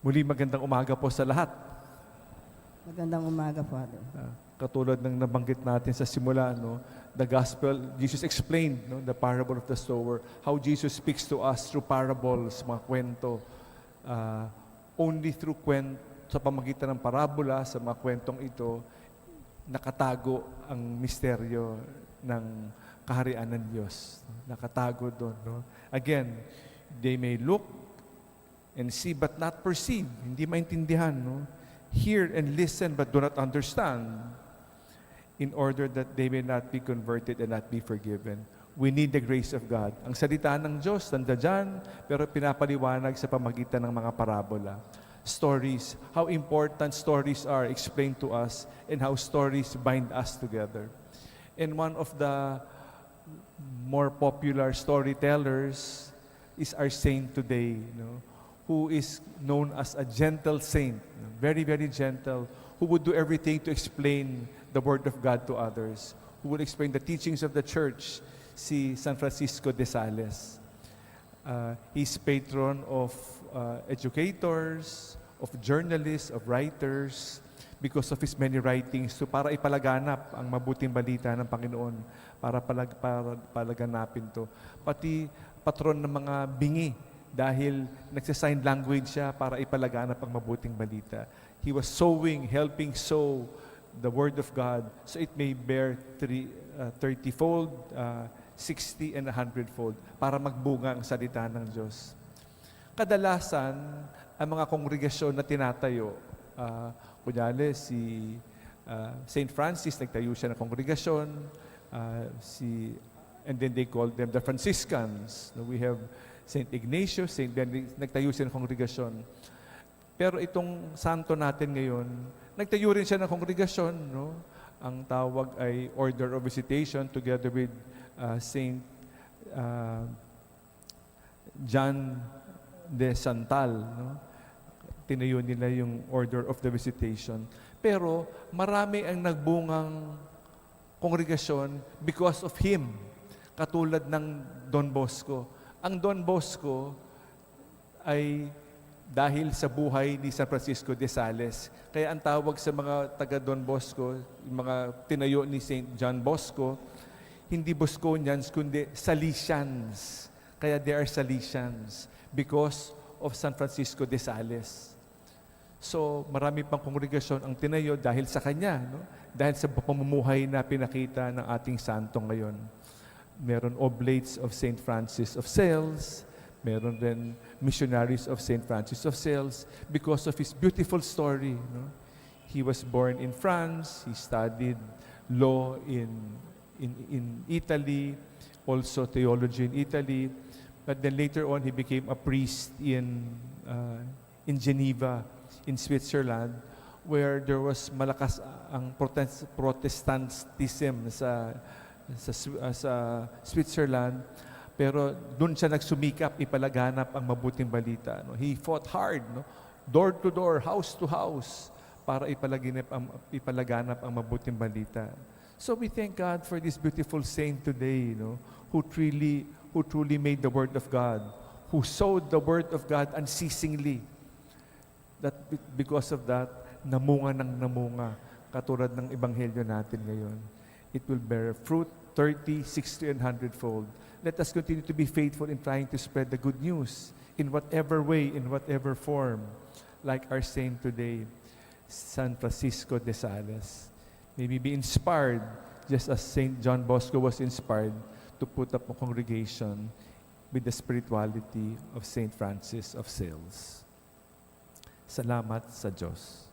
Muli magandang umaga po sa lahat. Magandang umaga, Father. Katulad ng nabanggit natin sa simula, no, the gospel, Jesus explained, no, the parable of the sower, how Jesus speaks to us through parables, mga kwento. Only through sa pamagitan ng parabola, sa mga kwentong ito, nakatago ang misteryo ng kaharian ng Diyos. Nakatago doon. No? Again, they may look and see but not perceive. Hindi maintindihan. No? Hear and listen but do not understand, in order that they may not be converted and not be forgiven. We need the grace of God. Ang salita ng Diyos, nandiyan, pero pinapaliwanag sa pamagitan ng mga parabola. Stories, how important stories are explained to us, and how stories bind us together. And one of the more popular storytellers is our saint today, who is known as a gentle saint, very, very gentle, who would do everything to explain the Word of God to others, who would explain the teachings of the church, si San Francisco de Sales. He's patron of educators, of journalists, of writers, because of his many writings, so para ipalaganap ang mabuting balita ng Panginoon, para palaganapin to. Pati patron ng mga bingi, dahil nagsa-sign language siya para ipalaganap ang mabuting balita. He was sowing, helping sow the Word of God, so it may bear 30-fold, 60 and 100-fold, para magbunga ang salita ng Diyos. Kadalasan, ang mga kongregasyon na tinatayo, kunyari si St. Francis, nagtayo siya ng kongregasyon, and then they called them the Franciscans. We have St. Ignatius, St. Benedict, nagtayo siya ng kongregasyon. Pero itong santo natin ngayon, nagtayo rin siya ng kongregasyon. No? Ang tawag ay Order of Visitation, together with St. John de Santal. No? Tinayo nila yung Order of the Visitation. Pero marami ang nagbungang kongregasyon because of him, katulad ng Don Bosco. Ang Don Bosco ay dahil sa buhay ni San Francisco de Sales. Kaya ang tawag sa mga taga Don Bosco, yung mga tinayo ni St. John Bosco, hindi Bosconians, kundi Salesians. Kaya they are Salesians because of San Francisco de Sales. So, marami pang kongregasyon ang tinayo dahil sa kanya, no? Dahil sa pamumuhay na pinakita ng ating santo ngayon. Meron Oblates of St. Francis of Sales, meron din Missionaries of St. Francis of Sales, because of his beautiful story. No? He was born in France, he studied law in Italy, also theology in Italy, but then later on he became a priest in Geneva, in Switzerland, where there was malakas ang Protestantism sa Switzerland, pero doon siya nagsumikap, ipalaganap ang mabuting balita. No? He fought hard, no? Door to door, house to house, para ipalaganap ang mabuting balita. So we thank God for this beautiful saint today, no? who truly made the Word of God, who sowed the Word of God unceasingly. That because of that, namunga ng namunga, katulad ng ebanghelyo natin ngayon. It will bear fruit 30, 60, and 100-fold. Let us continue to be faithful in trying to spread the good news in whatever way, in whatever form, like our saint today, San Francisco de Sales. May we be inspired, just as St. John Bosco was inspired to put up a congregation with the spirituality of St. Francis of Sales. Salamat sa Diyos.